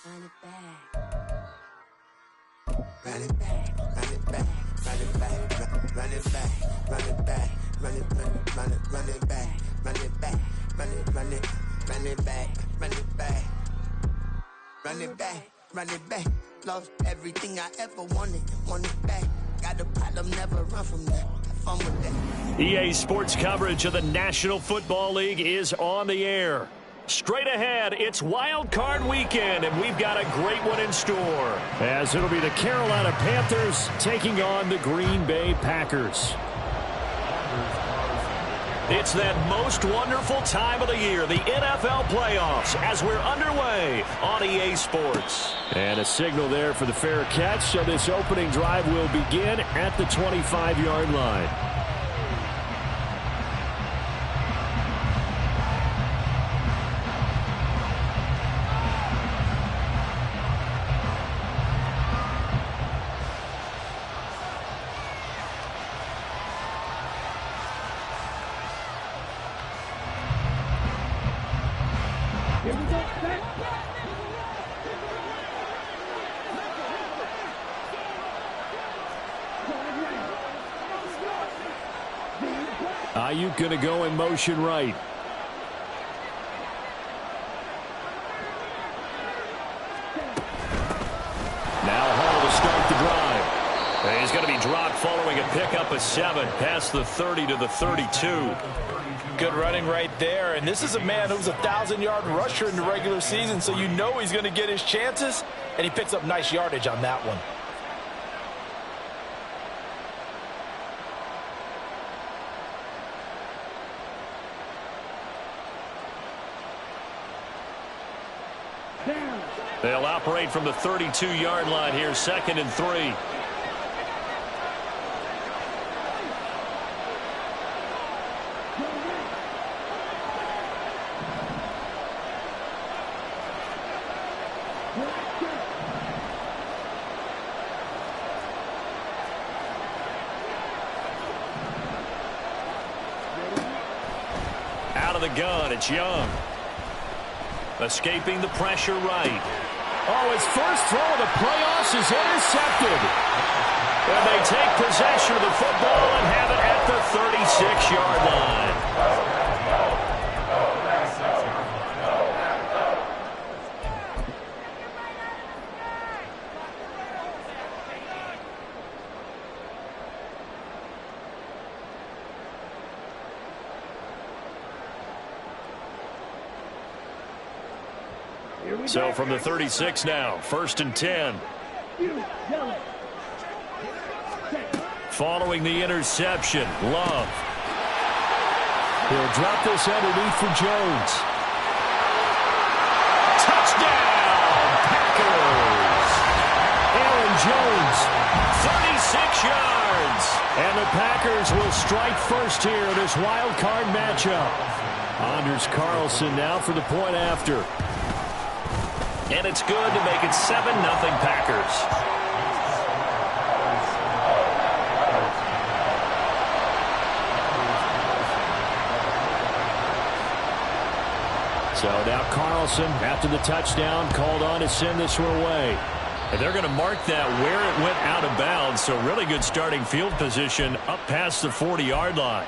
Run it back. Run it back. Run it back. Run it back. Run it back. Run it back. Run it back. Run it back. Run it back. Run it back. Run it back. Run it back. Run it back. Lost everything I ever wanted. Want it back. Got a problem, never run from that. Have fun with that. EA Sports coverage of the National Football League is on the air. Straight ahead, it's Wild Card Weekend, and we've got a great one in store, as it'll be the Carolina Panthers taking on the Green Bay Packers. It's that most wonderful time of the year, the NFL playoffs, as we're underway on EA Sports. And a signal there for the fair catch, so this opening drive will begin at the 25-yard line. Ayuk going to go in motion right. Now Hall to start the drive. And he's going to be dropped following a pickup of 7 past the 30 to the 32. Good running right there. And this is a man who's a 1,000-yard rusher in the regular season, so you know he's going to get his chances, and he picks up nice yardage on that one. They'll operate from the 32-yard line here, 2nd and 3. Out of the gun, it's Young. Escaping the pressure right. Oh, his first throw of the playoffs is intercepted. And they take possession of the football and have it at the 36-yard line. So from the 36 now, 1st and 10. Following the interception, Love. He'll drop this underneath for Jones. Touchdown, Packers! Aaron Jones, 36 yards. And the Packers will strike first here in this wild card matchup. Anders Carlson now for the point after. And it's good to make it 7-0 Packers. So now Carlson, after the touchdown, called on to send this one away. And they're going to mark that where it went out of bounds. So really good starting field position up past the 40-yard line.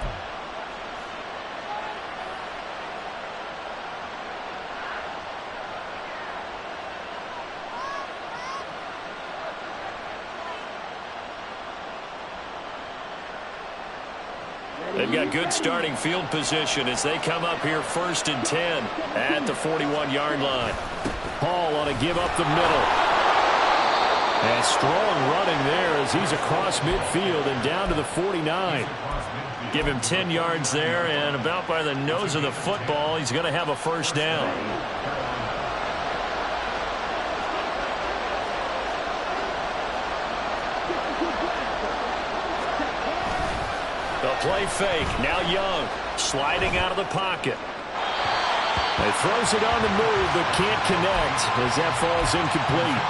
They've got good starting field position as they come up here 1st and 10 at the 41-yard line. Hall ought to give up the middle. And strong running there as he's across midfield and down to the 49. Give him 10 yards there, and about by the nose of the football, he's going to have a first down. Play fake. Now Young sliding out of the pocket. He throws it on the move but can't connect as that falls incomplete.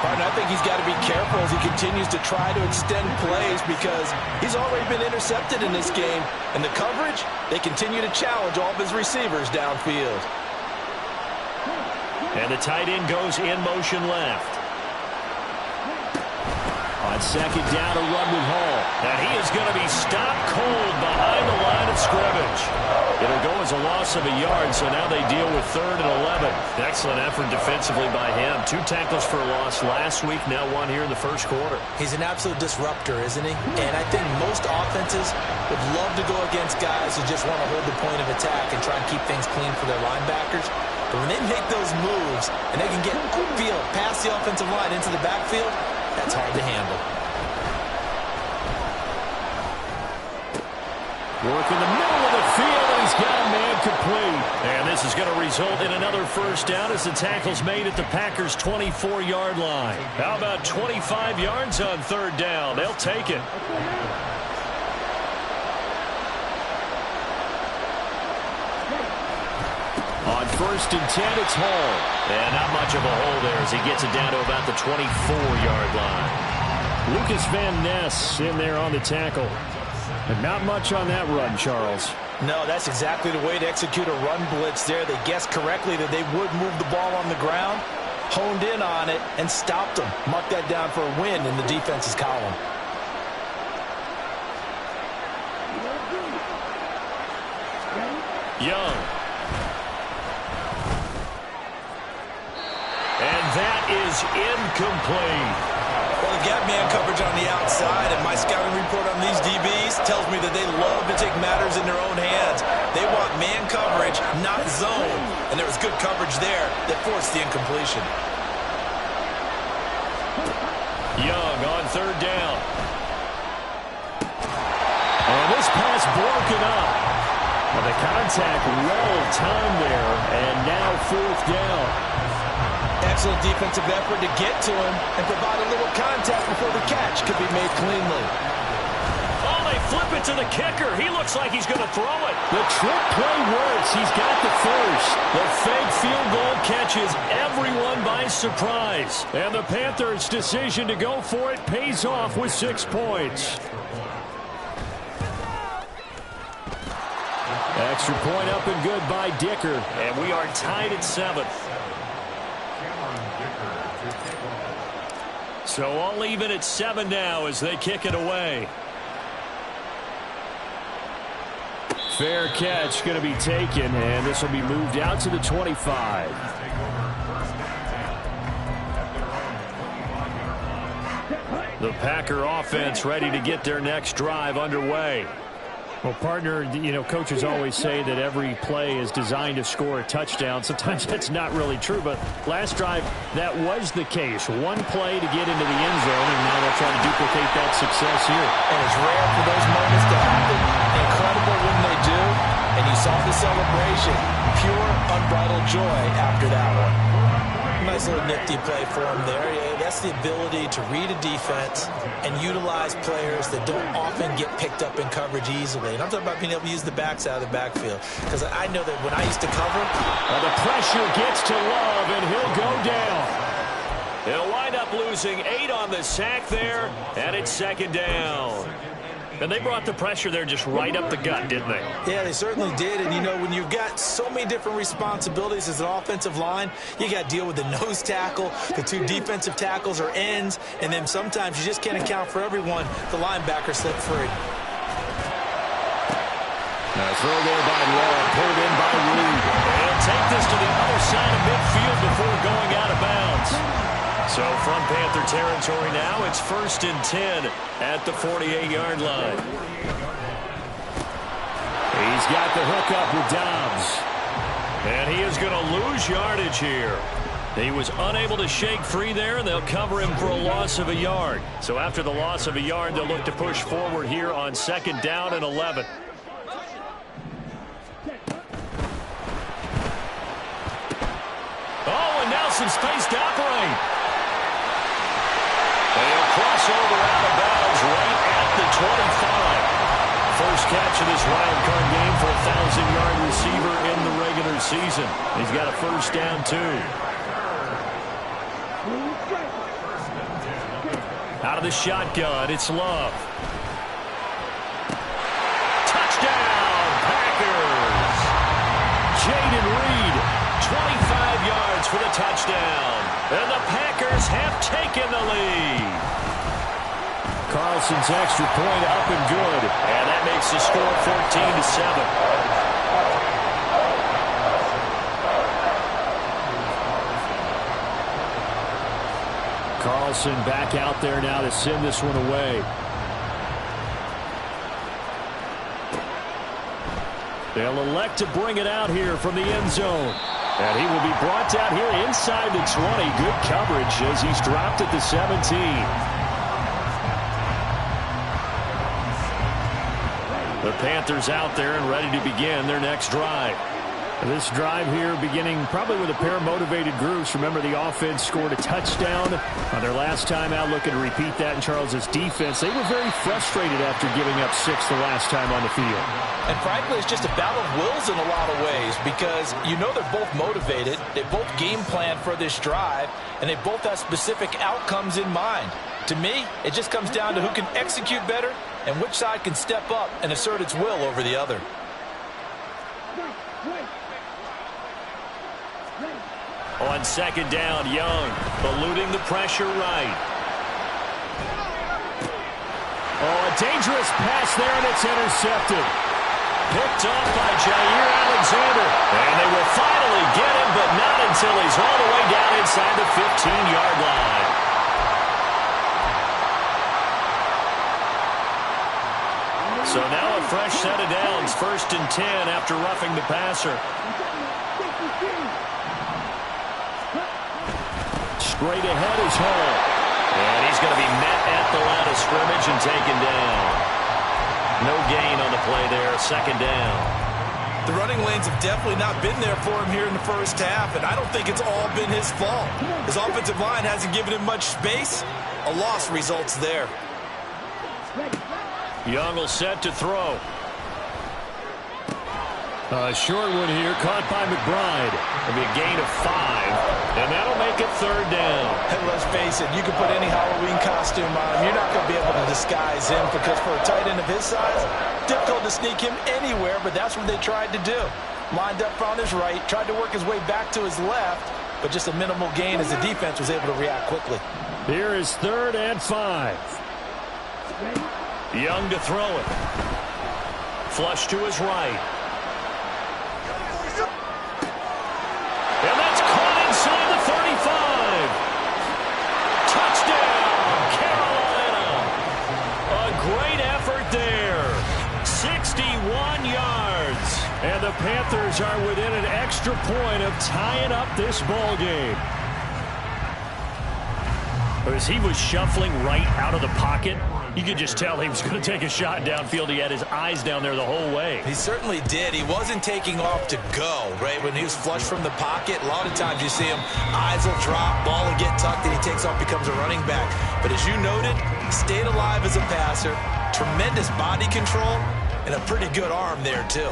Martin, I think he's got to be careful as he continues to try to extend plays because he's already been intercepted in this game. And the coverage, they continue to challenge all of his receivers downfield. And the tight end goes in motion left. On second down, a run with Hall. And he is going to be stopped cold behind the line of scrimmage. It'll go as a loss of a yard, so now they deal with 3rd and 11. Excellent effort defensively by him. 2 tackles for a loss last week, now 1 here in the first quarter. He's an absolute disruptor, isn't he? And I think most offenses would love to go against guys who just want to hold the point of attack and try and keep things clean for their linebackers. But when they make those moves and they can get upfield past the offensive line into the backfield, that's hard to handle. Work in the middle of the field, and he's got a man complete. And this is going to result in another first down as the tackle's made at the Packers' 24-yard line. How about 25 yards on 3rd down? They'll take it. On 1st and 10, it's Hall. And not much of a hole there as he gets it down to about the 24-yard line. Lucas Van Ness in there on the tackle. And not much on that run, Charles. No, that's exactly the way to execute a run blitz there. They guessed correctly that they would move the ball on the ground, honed in on it, and stopped them. Marked that down for a win in the defense's column. Young. And that is incomplete. Well, they've got man coverage on the outside, and my scouting report on these DBs tells me that they love to take matters in their own hands. They want man coverage, not zone. And there was good coverage there that forced the incompletion. Young on 3rd down. And this pass broken up. Well, the contact well timed there, and now 4th down. Excellent defensive effort to get to him and provide a little contact before the catch could be made cleanly. Oh, they flip it to the kicker. He looks like he's going to throw it. The trick play works. He's got the first. The fake field goal catches everyone by surprise. And the Panthers' decision to go for it pays off with 6 points. Extra point up and good by Dicker. And we are tied at 7. So all even at 7 now as they kick it away. Fair catch going to be taken, and this will be moved out to the 25. The Packer offense ready to get their next drive underway. Well, partner, you know, coaches always say that every play is designed to score a touchdown. Sometimes that's not really true, but last drive, that was the case. One play to get into the end zone, and now they'll try to duplicate that success here. And it's rare for those moments to happen. Incredible when they do. And you saw the celebration. Pure, unbridled joy after that one. Nice little nifty play for him there. Yeah, that's the ability to read a defense and utilize players that don't often get picked up in coverage easily. And I'm talking about being able to use the backs out of the backfield. Because I know that when I used to cover, the pressure gets to Love, and he'll go down. He'll wind up losing 8 on the sack there, and it's 2nd down. And they brought the pressure there just right up the gut, didn't they? Yeah, they certainly did. And, you know, when you've got so many different responsibilities as an offensive line, you got to deal with the nose tackle, the 2 defensive tackles or ends, and then sometimes you just can't account for everyone. The linebacker slipped free. Throw there by Law, pulled in by Reed. They'll take this to the other side of midfield before going out of bounds. So from Panther territory now, it's 1st and 10 at the 48-yard line. He's got the hook up with Dobbs. And he is going to lose yardage here. He was unable to shake free there, and they'll cover him for a loss of a yard. So after the loss of a yard, they'll look to push forward here on 2nd down and 11. Oh, and now some space to operate. They'll cross over out of bounds right at the 25. First catch of this wild card game for a 1,000-yard receiver in the regular season. He's got a first down, too. Out of the shotgun, it's Love. Touchdown, Packers! Jaden Reed, 25 yards for the touchdown. have taken the lead. Carlson's extra point up and good. And that makes the score 14-7. Carlson back out there now to send this one away. They'll elect to bring it out here from the end zone. And he will be brought out here inside the 20. Good coverage as he's dropped at the 17. The Panthers out there and ready to begin their next drive. This drive here beginning probably with a pair of motivated groups. Remember, the offense scored a touchdown on their last time out, looking to repeat that in Charles's defense. They were very frustrated after giving up 6 the last time on the field. And frankly, it's just a battle of wills in a lot of ways because you know they're both motivated. They both game plan for this drive, and they both have specific outcomes in mind. To me, it just comes down to who can execute better and which side can step up and assert its will over the other. On second down, Young eluding the pressure right. Oh, a dangerous pass there, and it's intercepted. Picked off by Jair Alexander. And they will finally get him, but not until he's all the way down inside the 15-yard line. So now a fresh set of downs, 1st and 10 after roughing the passer. Straight ahead is Hall. And he's going to be met at the line of scrimmage and taken down. No gain on the play there, 2nd down. The running lanes have definitely not been there for him here in the first half, and I don't think it's all been his fault. His offensive line hasn't given him much space. A loss results there. Young will set to throw. A short one here, caught by McBride. It'll be a gain of 5, and that'll make it 3rd down. And let's face it, you can put any Halloween costume on him. You're not going to be able to disguise him because for a tight end of his size, difficult to sneak him anywhere, but that's what they tried to do. Lined up on his right, tried to work his way back to his left, but just a minimal gain as the defense was able to react quickly. Here is 3rd and 5. Young to throw it. Flush to his right. And that's caught inside the 35. Touchdown, Carolina. A great effort there. 61 yards. And the Panthers are within an extra point of tying up this ball game. As he was shuffling right out of the pocket, you could just tell he was going to take a shot downfield. He had his eyes down there the whole way. He certainly did. He wasn't taking off to go, right? When he was flushed from the pocket, a lot of times you see him, eyes will drop, ball will get tucked, and he takes off, becomes a running back. But as you noted, stayed alive as a passer, tremendous body control, and a pretty good arm there, too.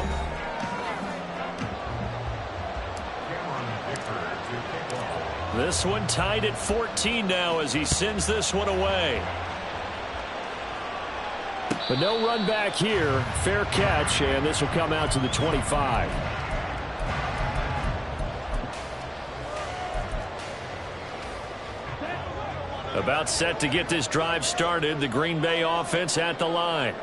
This one tied at 14 now as he sends this one away. But no run back here. Fair catch, and this will come out to the 25. About set to get this drive started. The Green Bay offense at the line.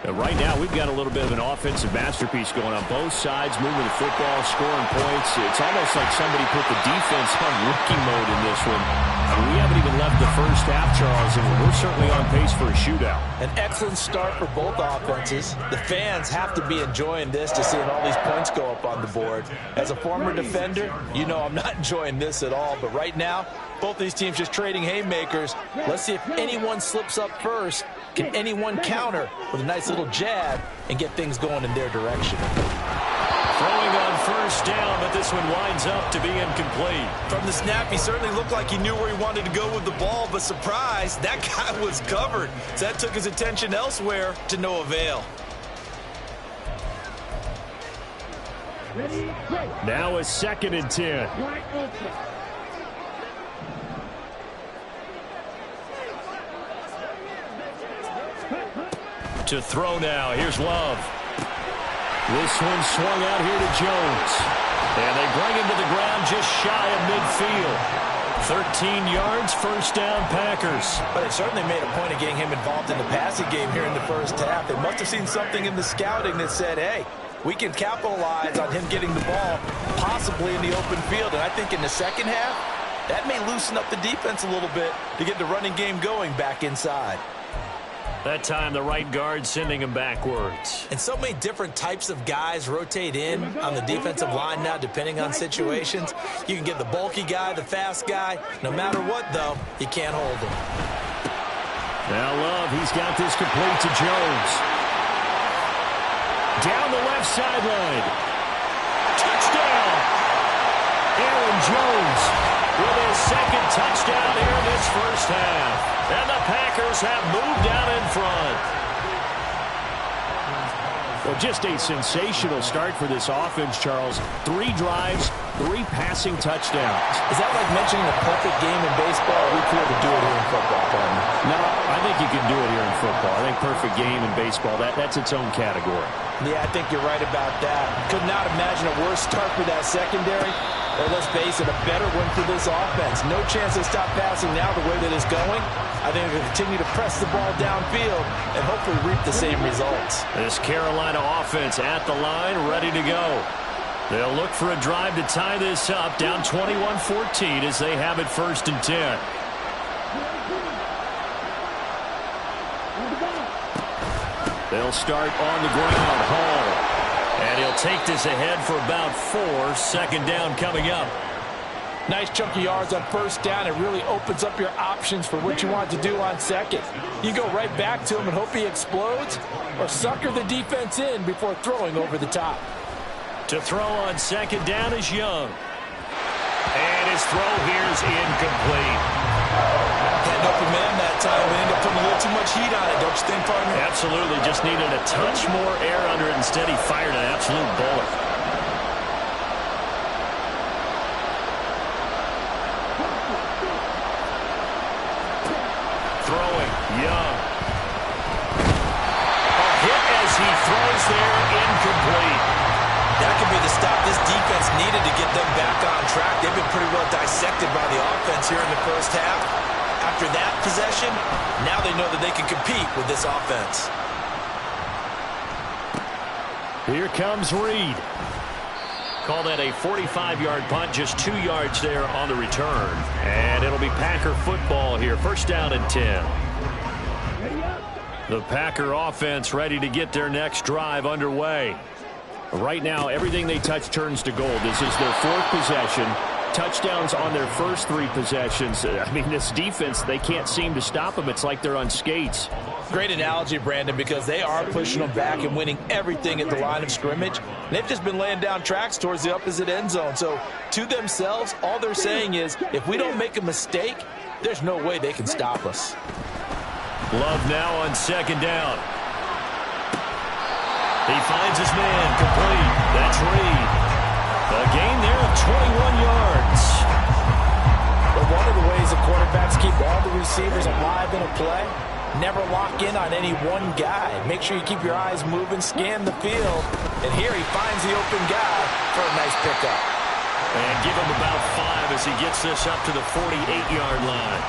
Right now, we've got a little bit of an offensive masterpiece going on both sides, moving the football, scoring points. It's almost like somebody put the defense on rookie mode in this one. We haven't even left the first half, Charles, and we're certainly on pace for a shootout. An excellent start for both offenses. The fans have to be enjoying this, to seeing all these points go up on the board. As a former defender, you know I'm not enjoying this at all. But right now, both these teams just trading haymakers. Let's see if anyone slips up first. Can anyone counter with a nice little jab and get things going in their direction? Throwing on first down, but this one winds up to be incomplete. From the snap, he certainly looked like he knew where he wanted to go with the ball, but surprise, that guy was covered. So that took his attention elsewhere to no avail. Now a 2nd and 10. To throw now. Here's Love. This one swung out here to Jones. And they bring him to the ground just shy of midfield. 13 yards, first down, Packers. But it certainly made a point of getting him involved in the passing game here in the first half. They must have seen something in the scouting that said, hey, we can capitalize on him getting the ball, possibly in the open field. And I think in the second half, that may loosen up the defense a little bit to get the running game going back inside. That time, the right guard sending him backwards. And so many different types of guys rotate in on the defensive line now, depending on situations. You can get the bulky guy, the fast guy. No matter what, though, you can't hold him. Now Love, he's got this complete to Jones. Down the left sideline. Touchdown! Aaron Jones with his second touchdown here in this first half. And the Packers have moved down in front. Well, just a sensational start for this offense, Charles. 3 drives, 3 passing touchdowns. Is that like mentioning a perfect game in baseball? Or we could do it here in football, partner? No, I think you can do it here in football. I think perfect game in baseball, that's its own category. Yeah, I think you're right about that. Could not imagine a worse start for that secondary. Or let's face it, a better one for this offense. No chance to stop passing now the way that it's going. I think they'll continue to press the ball downfield and hopefully reap the same results. This Carolina offense at the line, ready to go. They'll look for a drive to tie this up, down 21-14 as they have it 1st and 10. They'll start on the ground. Hall. And he'll take this ahead for about 4. 2nd down coming up. Nice chunk of yards on 1st down. It really opens up your options for what you want to do on 2nd. You go right back to him and hope he explodes, or sucker the defense in before throwing over the top. To throw on 2nd down is Young. And his throw here is incomplete. Had an open man that time. We ended up putting a little too much heat on it, don't you think, partner? Absolutely. Just needed a touch more air under it. Instead, he fired an absolute bullet. Throwing. Young. A hit as he throws there. Incomplete. That could be the stop this defense needed to get them back on track. They've been pretty well dissected by the offense here in the first half. After that possession, now they know that they can compete with this offense. Here comes Reed. Call that a 45-yard punt, just 2 yards there on the return. And it'll be Packer football here, 1st down and 10. The Packer offense ready to get their next drive underway. Right now, everything they touch turns to gold. This is their 4th possession. Touchdowns on their first 3 possessions. I mean, this defense, they can't seem to stop them. It's like they're on skates. Great analogy, Brandon, because they are pushing them back and winning everything at the line of scrimmage. And they've just been laying down tracks towards the opposite end zone. So, to themselves, all they're saying is, if we don't make a mistake, there's no way they can stop us. Love now on 2nd down. He finds his man, complete. That's Reed. A gain there of 21 yards. But one of the ways the quarterbacks keep all the receivers alive in a play, never lock in on any one guy. Make sure you keep your eyes moving, scan the field. And here he finds the open guy for a nice pickup. And give him about 5 as he gets this up to the 48-yard line.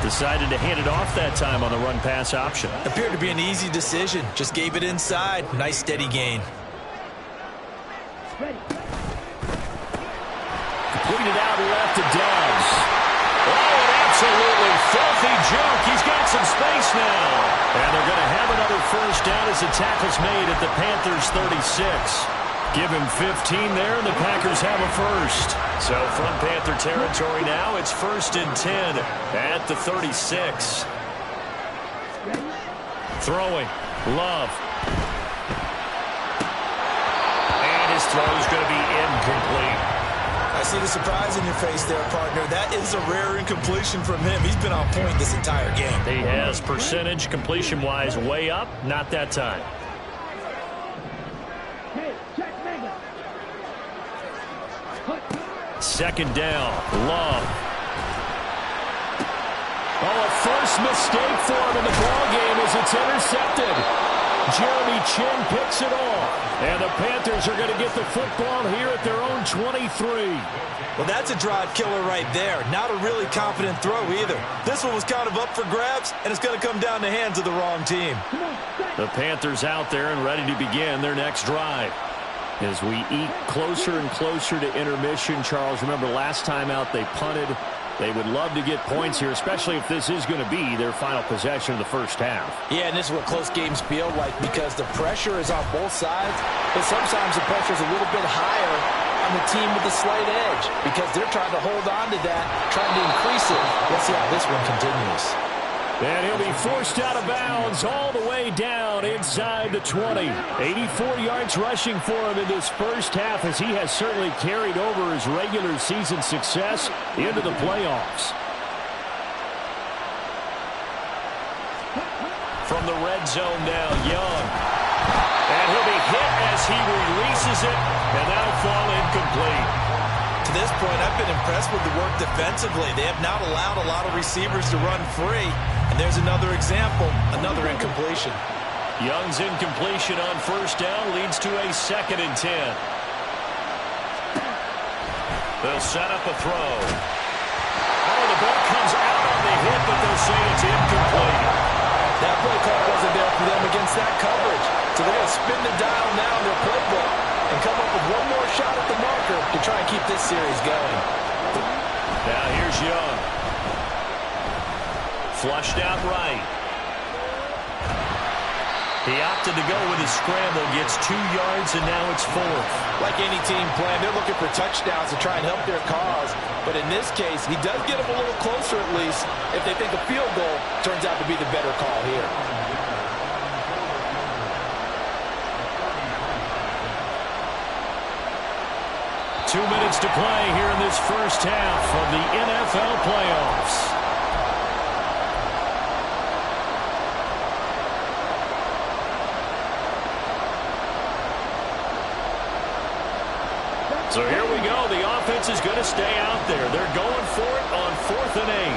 Decided to hand it off that time on the run-pass option. Appeared to be an easy decision. Just gave it inside. Nice steady gain. Completed out left to Dobbs. Oh, an absolutely filthy juke. He's got some space now. And they're going to have another 1st down as the tackle's made at the Panthers' 36. Give him 15 there, and the Packers have a 1st. So from Panther territory now, it's 1st and 10 at the 36. Throwing. Love. And his throw is going to be incomplete. I see the surprise in your face there, partner. That is a rare incompletion from him. He's been on point this entire game. He has percentage completion-wise way up. Not that time. Second down, Love. Oh, a first mistake for him in the ballgame as it's intercepted. Jeremy Chin picks it off. And the Panthers are going to get the football here at their own 23. Well, that's a drive killer right there. Not a really confident throw either. This one was kind of up for grabs, and it's going to come down the hands of the wrong team. The Panthers out there and ready to begin their next drive. As we eat closer and closer to intermission, Charles, remember last time out they punted. They would love to get points here, especially if this is going to be their final possession of the first half. Yeah, and this is what close games feel like because the pressure is on both sides, but sometimes the pressure is a little bit higher on the team with the slight edge because they're trying to hold on to that, trying to increase it. Let's see how this one continues. And he'll be forced out of bounds all the way down inside the 20. 84 yards rushing for him in this first half as he has certainly carried over his regular season success into the playoffs. From the red zone now, Young. And he'll be hit as he releases it, and that'll fall incomplete. To this point, I've been impressed with the work defensively. They have not allowed a lot of receivers to run free. And there's another example, another incompletion. Young's incompletion on first down leads to a 2nd and 10. They'll set up a throw. Oh, the ball comes out on the hit, but they'll say it's incomplete. That play call wasn't there for them against that coverage. So they're going to spin the dial now in their playbook and come up with one more shot at the marker to try and keep this series going. Now here's Young. Flushed out right. He opted to go with his scramble, gets 2 yards, and now it's 4th. Like any team plan, they're looking for touchdowns to try and help their cause. But in this case, he does get them a little closer at least if they think a field goal turns out to be the better call here. Two minutes to play here in this first half of the NFL playoffs. So here we go. The offense is going to stay out there. They're going for it on 4th and 8.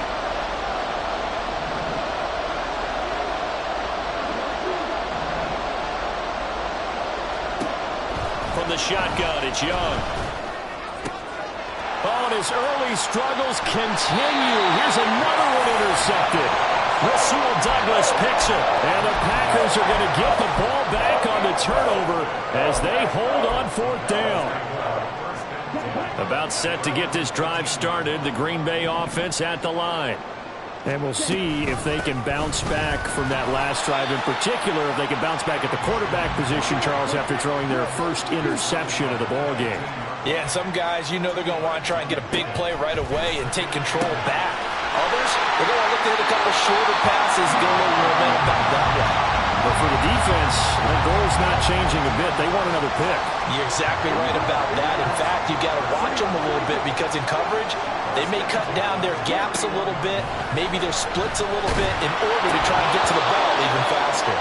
From the shotgun, it's Young. Oh, and his early struggles continue. Here's another one intercepted. Rasul Douglas picks it. And the Packers are going to get the ball back on the turnover as they hold on 4th down. About set to get this drive started. The Green Bay offense at the line. And we'll see if they can bounce back from that last drive. In particular, if they can bounce back at the quarterback position, Charles, after throwing their first interception of the ball game. Yeah, and some guys, you know they're going to want to try and get a big play right away and take control back. Others, they're going to look to hit a couple shorter passes, get a little momentum back that way. But for the defense, the goal's not changing a bit. They want another pick. You're exactly right about that. In fact, you've got to watch them a little bit because in coverage, they may cut down their gaps a little bit, maybe their splits a little bit in order to try and get to the ball even faster.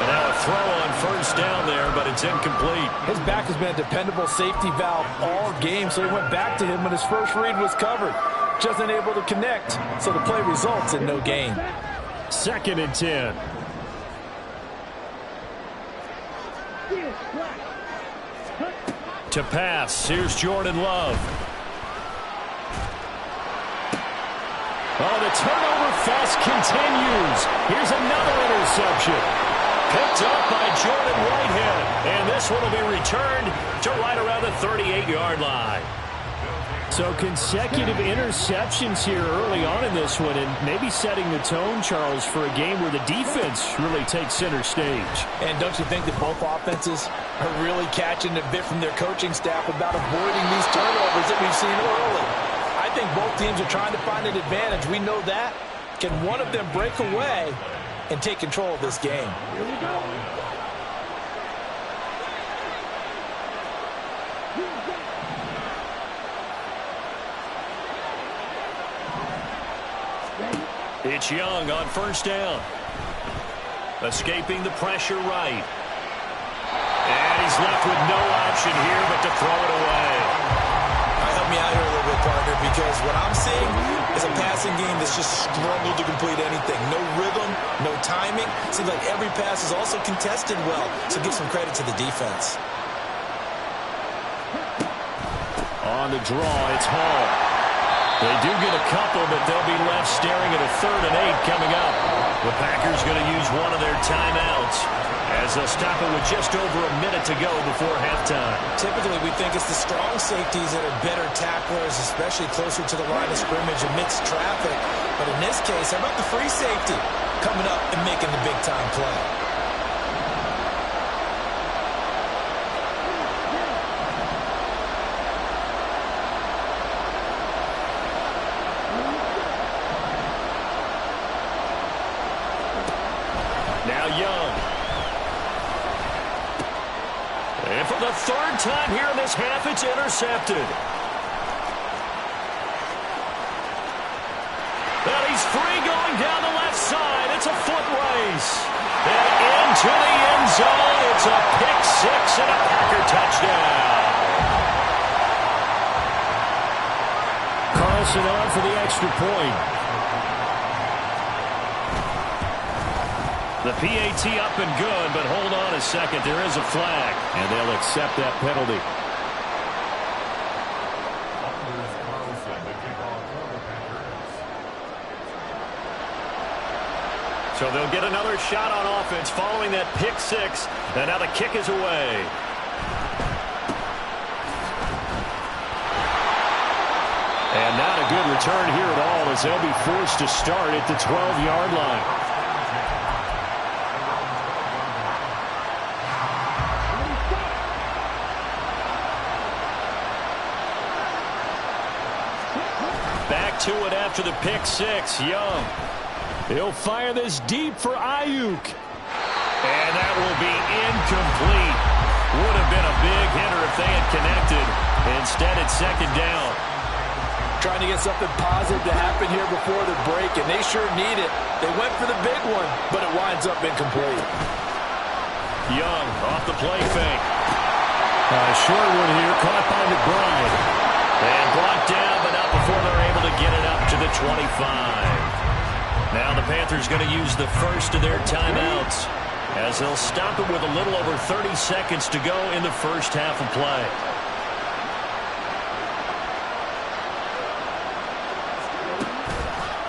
And now a throw on first down there, but it's incomplete. His back has been a dependable safety valve all game, so he went back to him when his first read was covered. Just unable to connect, so the play results in no gain. 2nd and 10. To pass, here's Jordan Love. Oh, the turnover fest continues. Here's another interception. Picked up by Jordan Whitehead. And this one will be returned to right around the 38-yard line. So consecutive interceptions here early on in this one, and maybe setting the tone, Charles, for a game where the defense really takes center stage. And don't you think that both offenses are really catching a bit from their coaching staff about avoiding these turnovers that we've seen early? I think both teams are trying to find an advantage. We know that. Can one of them break away and take control of this game? Here we go. It's Young on first down. Escaping the pressure right. And he's left with no option here but to throw it away. Help me out here a little bit, partner, because what I'm seeing is a pass passing game that's just struggled to complete anything. No rhythm, no timing. Seems like every pass is also contested well, so give some credit to the defense. On the draw, it's Hall. They do get a couple, but they'll be left staring at a 3rd and 8 coming up. The Packers going to use one of their timeouts as they'll stop it with just over a minute to go before halftime. Typically, we think it's the strong safeties that are better tacklers, especially closer to the line of scrimmage amidst traffic. But in this case, how about the free safety coming up and making the big-time play? Now Young. And for the 3rd time here in this half, it's intercepted. And he's free going down the left side. It's a foot race. And into the end zone. It's a pick 6 and a Packer touchdown. Carlson on for the extra point. The PAT up and good, but hold on a second. There is a flag, and they'll accept that penalty. So they'll get another shot on offense following that pick 6, and now the kick is away. And not a good return here at all as they'll be forced to start at the 12-yard line. To it after the pick 6. Young. He'll fire this deep for Ayuk. And that will be incomplete. Would have been a big hitter if they had connected. Instead, it's 2nd down. Trying to get something positive to happen here before the break, and they sure need it. They went for the big one, but it winds up incomplete. Young off the play fake. Short one here, caught by McBride. And brought down, but not before they're able to get it up to the 25. Now the Panthers going to use the first of their timeouts as they'll stop it with a little over 30 seconds to go in the first half of play.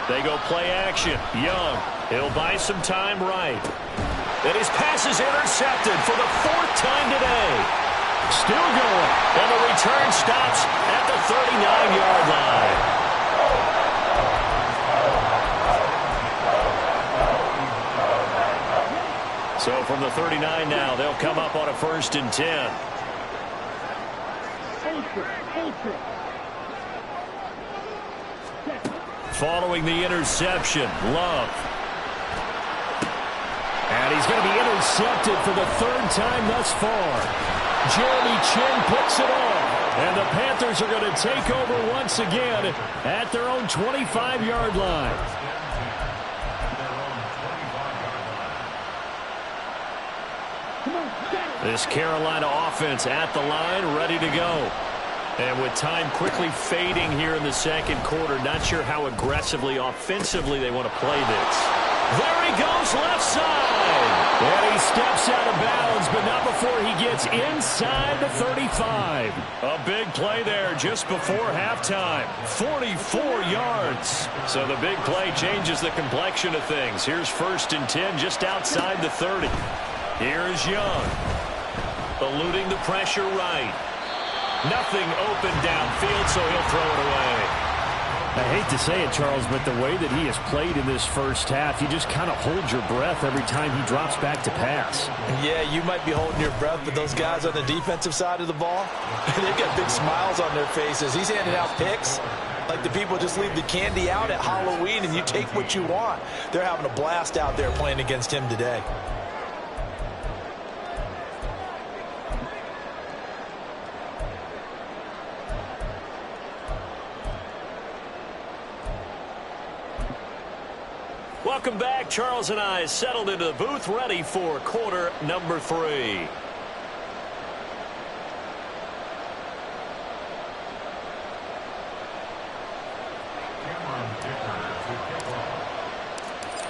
They go play action. Young. He'll buy some time right. And his pass is intercepted for the 4th time today. Still going. And the return stops at the 39-yard line. So from the 39 now, they'll come up on a 1st and 10. Following the interception, Love. And he's going to be intercepted for the 3rd time thus far. Jeremy Chin picks it off. And the Panthers are going to take over once again at their own 25-yard line. This Carolina offense at the line, ready to go. And with time quickly fading here in the 2nd quarter, not sure how aggressively, offensively they want to play this. There he goes, left side. And he steps out of bounds, but not before he gets inside the 35. A big play there just before halftime. 44 yards. So the big play changes the complexion of things. Here's 1st and 10 just outside the 30. Here's Young. Eluding the pressure right. Nothing open downfield, so he'll throw it away. I hate to say it, Charles, but the way that he has played in this first half, you just kind of hold your breath every time he drops back to pass. Yeah, you might be holding your breath, but those guys on the defensive side of the ball, they've got big smiles on their faces. He's handing out picks like the people just leave the candy out at Halloween and you take what you want. They're having a blast out there playing against him today. Welcome back. Charles and I settled into the booth, ready for quarter number 3.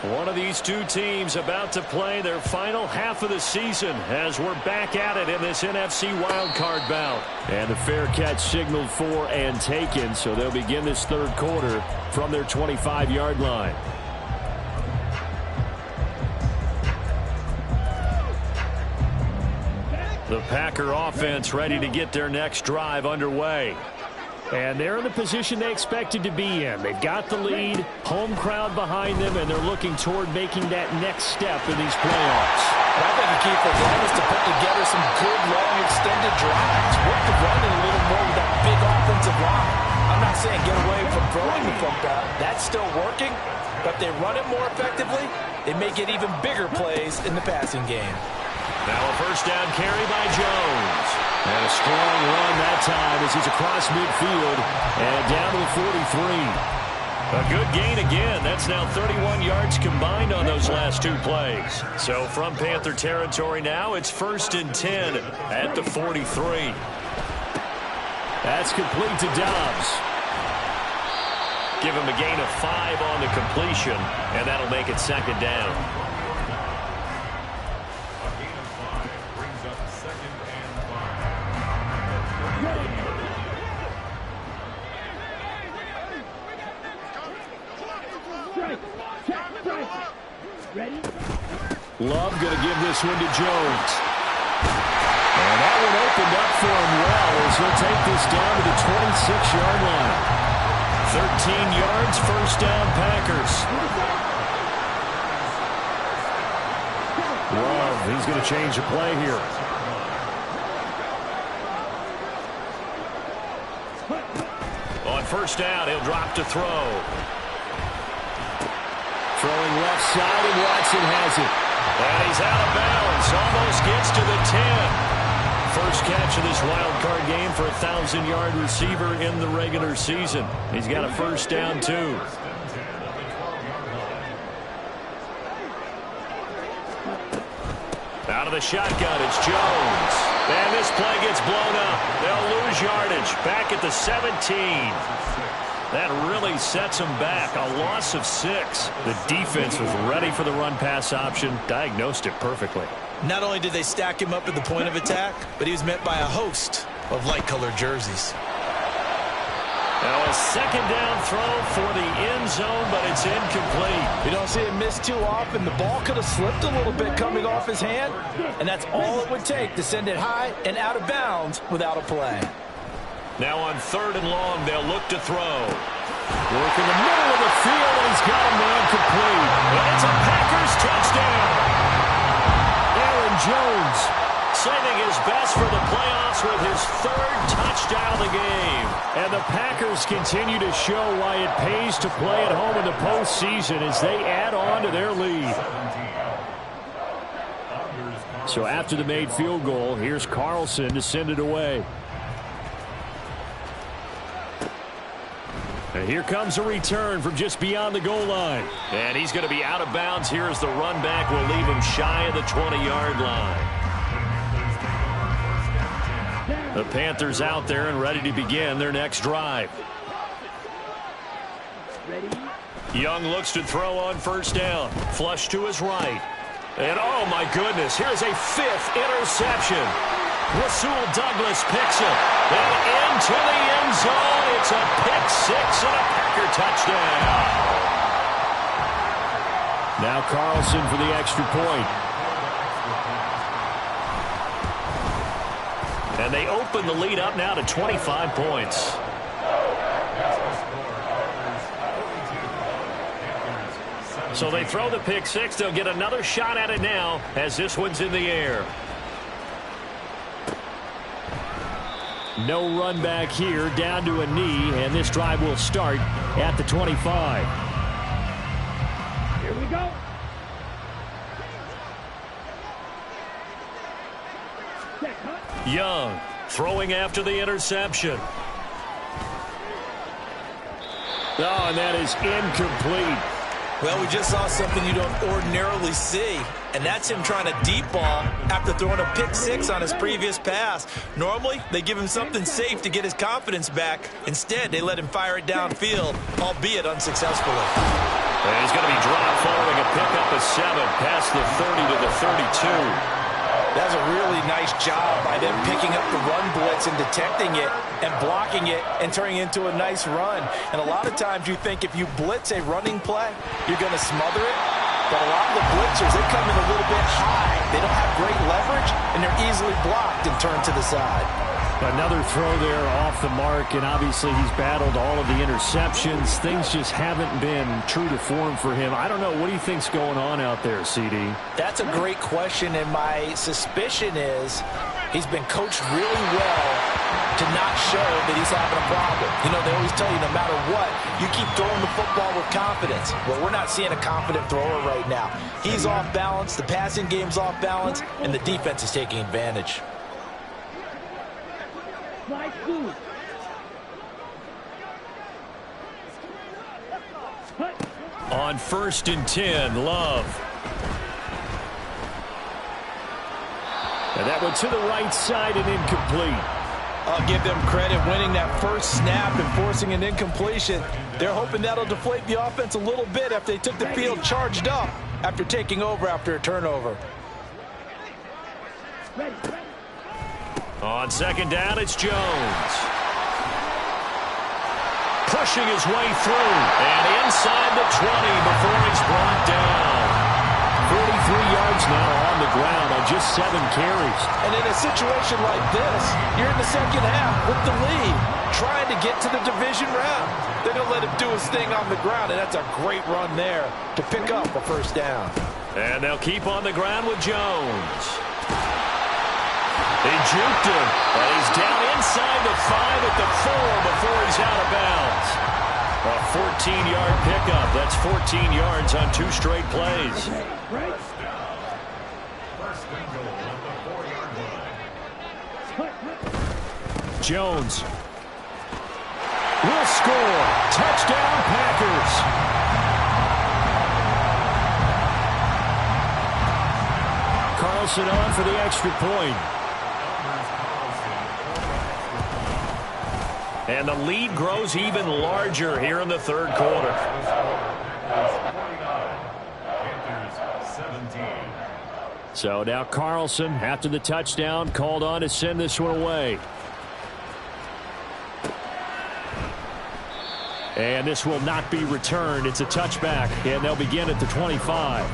One of these two teams about to play their final half of the season as we're back at it in this NFC wildcard bout. And the fair catch signaled for and taken, so they'll begin this third quarter from their 25-yard line. The Packer offense ready to get their next drive underway. And they're in the position they expected to be in. They've got the lead, home crowd behind them, and they're looking toward making that next step in these playoffs. And I think the key for them is to put together some good, long, extended drives. Work the running a little more with that big offensive line. I'm not saying get away from throwing the football. That's still working. But if they run it more effectively, they may get even bigger plays in the passing game. Now a first down carry by Jones. And a strong run that time as he's across midfield and down to the 43. A good gain again. That's now 31 yards combined on those last two plays. So from Panther territory now, it's 1st and 10 at the 43. That's complete to Dobbs. Give him a gain of 5 on the completion, and that'll make it 2nd down. Love going to give this one to Jones. And that one opened up for him well as he'll take this down to the 26-yard line. 13 yards, first down, Packers. Love, he's going to change the play here. On first down, he'll drop to throw. Throwing left side, and Watson has it. And he's out of bounds. Almost gets to the 10. First catch of this wild card game for a 1,000-yard receiver in the regular season. He's got a first down, too. Out of the shotgun, it's Jones. And this play gets blown up. They'll lose yardage. Back at the 17. That really sets him back. A loss of 6. The defense was ready for the run-pass option. Diagnosed it perfectly. Not only did they stack him up at the point of attack, but he was met by a host of light-colored jerseys. Now a 2nd down throw for the end zone, but it's incomplete. You don't see him miss too often. The ball could have slipped a little bit coming off his hand, and that's all it would take to send it high and out of bounds without a play. Now on 3rd and long, they'll look to throw. Work in the middle of the field, and he's got a man complete. And it's a Packers touchdown. Aaron Jones saving his best for the playoffs with his 3rd touchdown of the game. And the Packers continue to show why it pays to play at home in the postseason as they add on to their lead. So after the made field goal, here's Carlson to send it away. And here comes a return from just beyond the goal line. And he's going to be out of bounds here as the run back will leave him shy of the 20-yard line. The Panthers out there and ready to begin their next drive. Young looks to throw on first down. Flush to his right. And oh my goodness, here's a 5th interception. Rasul Douglas picks it. And into the end zone. It's a pick 6 and a Packer touchdown. Now Carlson for the extra point. And they open the lead up now to 25 points. So they throw the pick 6. They'll get another shot at it now as this one's in the air. No run back here, down to a knee, and this drive will start at the 25. Here we go. Young throwing after the interception. Oh, and that is incomplete. Well, we just saw something you don't ordinarily see, and that's him trying to deep ball after throwing a pick six on his previous pass. Normally, they give him something safe to get his confidence back. Instead, they let him fire it downfield, albeit unsuccessfully. And he's going to be dropped following a pickup of 7 past the 30 to the 32. That's a really nice job by them picking up the run blitz and detecting it and blocking it and turning it into a nice run. And a lot of times you think if you blitz a running play, you're going to smother it. But a lot of the blitzers, they come in a little bit high. They don't have great leverage, and they're easily blocked and turned to the side. Another throw there off the mark, and obviously he's battled all of the interceptions. Things just haven't been true to form for him. I don't know. What do you think's going on out there, CD? That's a great question, and my suspicion is he's been coached really well to not show that he's having a problem. You know, they always tell you no matter what, you keep throwing the football with confidence. Well, we're not seeing a confident thrower right now. He's off balance, the passing game's off balance, and the defense is taking advantage. On 1st and 10, Love. And that went to the right side and incomplete. I'll give them credit winning that first snap and forcing an incompletion. They're hoping that'll deflate the offense a little bit after they took the field charged up after taking over after a turnover. On 2nd down, it's Jones. Pushing his way through and inside the 20 before he's brought down. 43 yards now on the ground on just 7 carries. And in a situation like this, you're in the second half with the lead, trying to get to the division round. They're going to let him do his thing on the ground, and that's a great run there to pick up a first down. And they'll keep on the ground with Jones. He juked him, and he's down inside the 5 at the 4 before he's out of bounds. A 14-yard pickup. That's 14 yards on 2 straight plays. Jones will score. Touchdown, Packers. Carlson on for the extra point. And the lead grows even larger here in the 3rd quarter. So now Carlson, after the touchdown, called on to send this one away. And this will not be returned. It's a touchback, and they'll begin at the 25.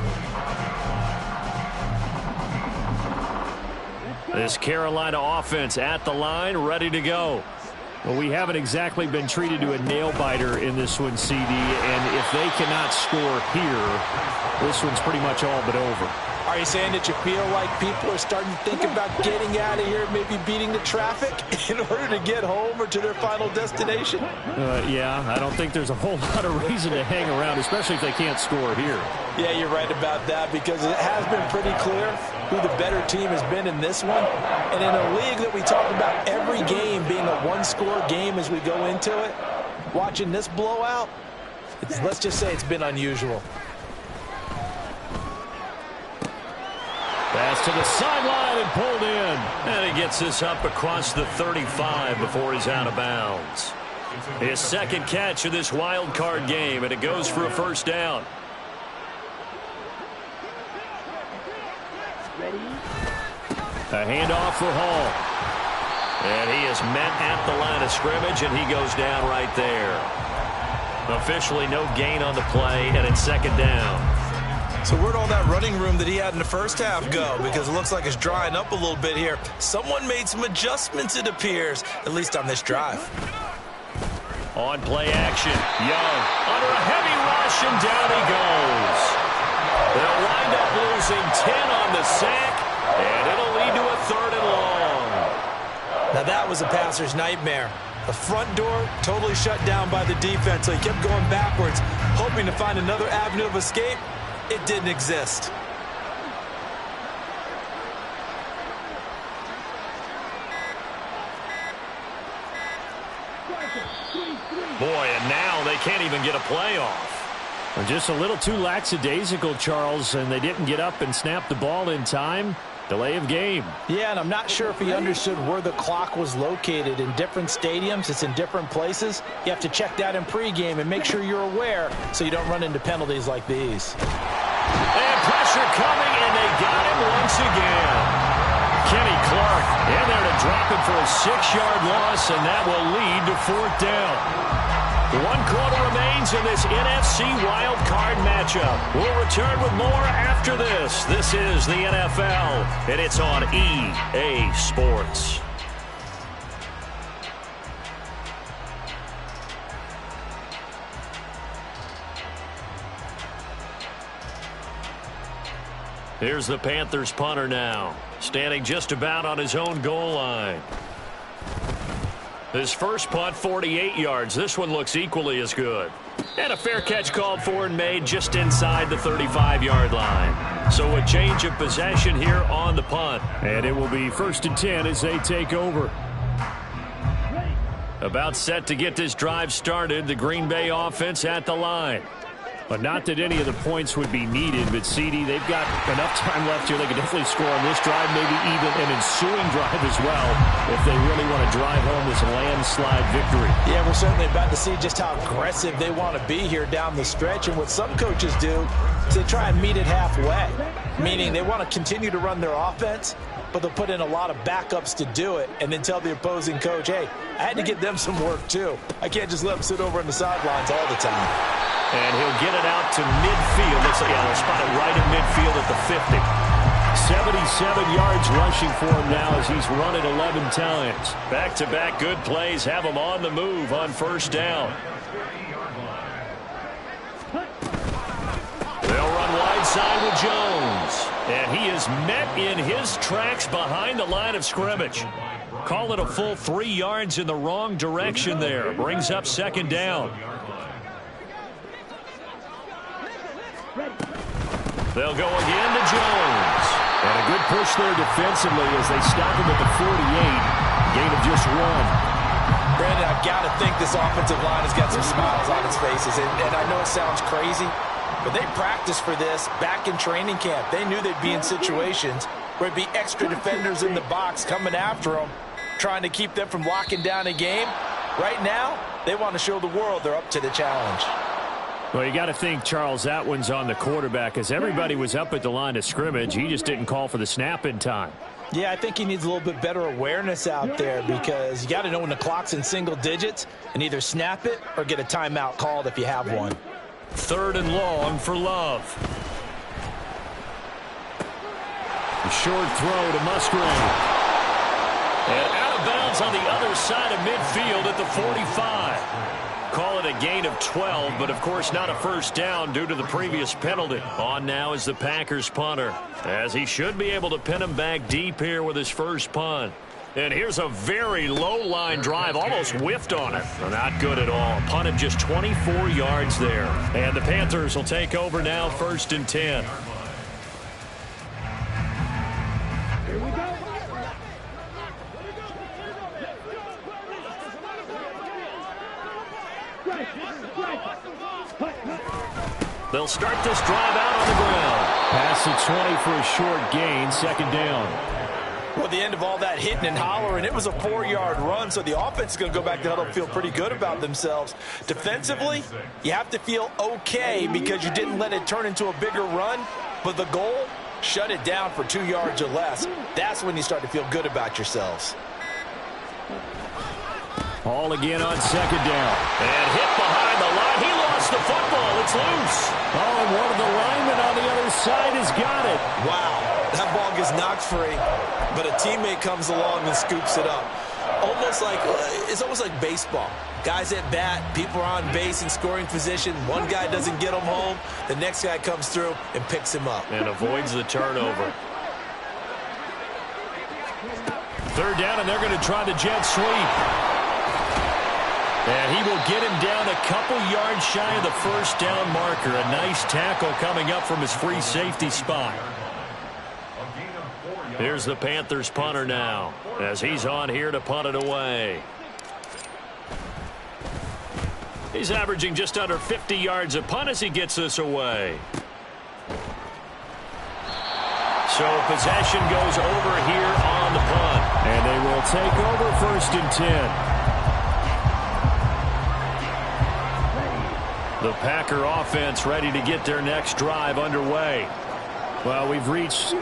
This Carolina offense at the line, ready to go. Well, we haven't exactly been treated to a nail-biter in this one, CD, and if they cannot score here, this one's pretty much all but over. Are you saying that you feel like people are starting to think about getting out of here, maybe beating the traffic in order to get home or to their final destination? Yeah, I don't think there's a whole lot of reason to hang around, especially if they can't score here. Yeah, you're right about that, because it has been pretty clear who the better team has been in this one. And in a league that we talk about every game being a one-score game as we go into it, watching this blowout, let's just say it's been unusual. Pass to the sideline and pulled in. And he gets this up across the 35 before he's out of bounds. His 2nd catch of this wild card game, and it goes for a first down. A handoff for Hall. And he is met at the line of scrimmage, and he goes down right there. Officially no gain on the play, and it's 2nd down. So where'd all that running room that he had in the first half go? Because it looks like it's drying up a little bit here. Someone made some adjustments, it appears, at least on this drive. On play action, Young under a heavy rush, and down he goes. They'll wind up losing 10 on the sack, and it'll lead to a 3rd and long. Now that was a passer's nightmare. The front door totally shut down by the defense, so he kept going backwards, hoping to find another avenue of escape. It didn't exist. Boy, and now they can't even get a play off. Just a little too lackadaisical, Charles, and they didn't get up and snap the ball in time. Delay of game. Yeah, and I'm not sure if he understood where the clock was located. In different stadiums, it's in different places. You have to check that in pregame and make sure you're aware so you don't run into penalties like these. And pressure coming, and they got him once again. Kenny Clark in there to drop him for a 6-yard loss, and that will lead to 4th down. 1 quarter remains in this NFC Wild Card matchup. We'll return with more after this. This is the NFL, and it's on EA Sports. Here's the Panthers punter now, standing just about on his own goal line. His first punt, 48 yards. This one looks equally as good. And a fair catch called for and made just inside the 35-yard line. So a change of possession here on the punt. And it will be 1st and 10 as they take over. About set to get this drive started, the Green Bay offense at the line. But not that any of the points would be needed, but CD, they've got enough time left here. They can definitely score on this drive, maybe even an ensuing drive as well, if they really want to drive home this landslide victory. Yeah, we're certainly about to see just how aggressive they want to be here down the stretch. And what some coaches do is they try and meet it halfway, meaning they want to continue to run their offense, but they'll put in a lot of backups to do it and then tell the opposing coach, hey, I had to give them some work too. I can't just let them sit over on the sidelines all the time. And he'll get it out to midfield. Looks like they'll spot it right in midfield at the 50. 77 yards rushing for him now as he's run it 11 times. Back-to-back good plays have him on the move on 1st down. They'll run wide side with Jones. And he is met in his tracks behind the line of scrimmage. Call it a full 3 yards in the wrong direction there. Brings up 2nd down. They'll go again to Jones. And a good push there defensively as they stop him at the 48. Gain of just 1. Brandon, I've got to think this offensive line has got some smiles on its faces. And I know it sounds crazy, but they practiced for this back in training camp. They knew they'd be in situations where it'd be extra defenders in the box coming after them, trying to keep them from locking down a game. Right now, they want to show the world they're up to the challenge. Well, you got to think, Charles, that one's on the quarterback as everybody was up at the line of scrimmage. He just didn't call for the snap in time. Yeah, I think he needs a little bit better awareness out there because you got to know when the clock's in single digits and either snap it or get a timeout called if you have one. 3rd and long for Love. A short throw to Musgrave. And out of bounds on the other side of midfield at the 45. Call it a gain of 12, but of course not a 1st down due to the previous penalty. On now is the Packers punter, as he should be able to pin him back deep here with his first punt. And here's a very low line drive, almost whiffed on it. Not good at all. Punt of just 24 yards there. And the Panthers will take over now, 1st and 10. They'll start this drive out on the ground. Pass to 20 for a short gain, 2nd down. Well, the end of all that hitting and hollering, it was a 4-yard run, so the offense is going to go back to huddle and feel pretty good about themselves. Defensively, you have to feel okay because you didn't let it turn into a bigger run, but the goal, shut it down for 2 yards or less. That's when you start to feel good about yourselves. Ball again on 2nd down. And hit behind the line. He lost the football. It's loose. Oh, and one of the linemen on the other side has got it. Wow. That ball gets knocked free, but a teammate comes along and scoops it up. It's almost like baseball. Guys at bat, people are on base in scoring position. One guy doesn't get him home. The next guy comes through and picks him up. And avoids the turnover. 3rd down, and they're going to try the jet sweep. And he will get him down a couple yards shy of the 1st down marker. A nice tackle coming up from his free safety spot. Here's the Panthers punter now as he's on here to punt it away. He's averaging just under 50 yards a punt as he gets this away. So possession goes over here on the punt. And they will take over 1st and 10. The Packer offense ready to get their next drive underway. Well, we've reached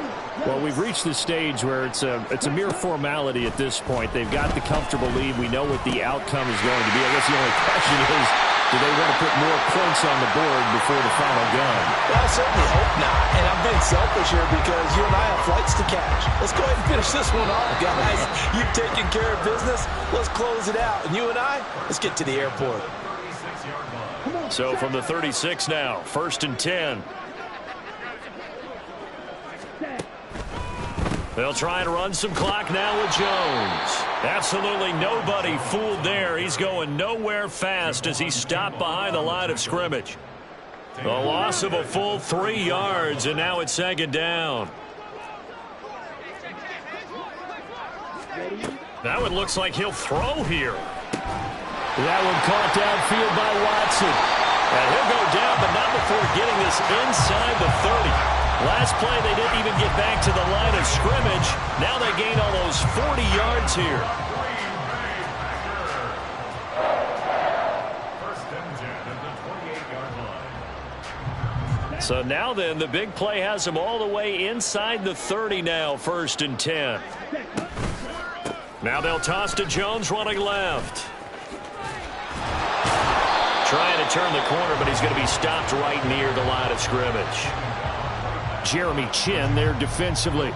the stage where it's a mere formality at this point. They've got the comfortable lead. We know what the outcome is going to be. I guess the only question is, do they want to put more points on the board before the final gun? Well, I certainly hope not. And I'm being selfish here because you and I have flights to catch. Let's go ahead and finish this one off, guys. You've taken care of business. Let's close it out. And you and I, let's get to the airport. So from the 36 now, 1st and 10. They'll try and run some clock now with Jones. Absolutely nobody fooled there. He's going nowhere fast as he stopped behind the line of scrimmage. The loss of a full 3 yards, and now it's 2nd down. Now it looks like he'll throw here. That one caught downfield by Watson. And he'll go down, but not before getting this inside the 30. Last play, they didn't even get back to the line of scrimmage. Now they gain almost 40 yards here. So now then, the big play has them all the way inside the 30 now, 1st and 10. Now they'll toss to Jones running left. Trying to turn the corner, but he's going to be stopped right near the line of scrimmage. Jeremy Chin there defensively.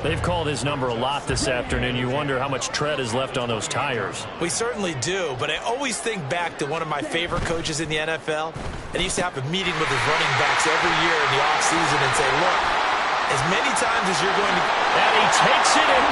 They've called his number a lot this afternoon. You wonder how much tread is left on those tires. We certainly do, but I always think back to one of my favorite coaches in the NFL. And he used to have a meeting with his running backs every year in the offseason and say, look, as many times as you're going to... And he takes it in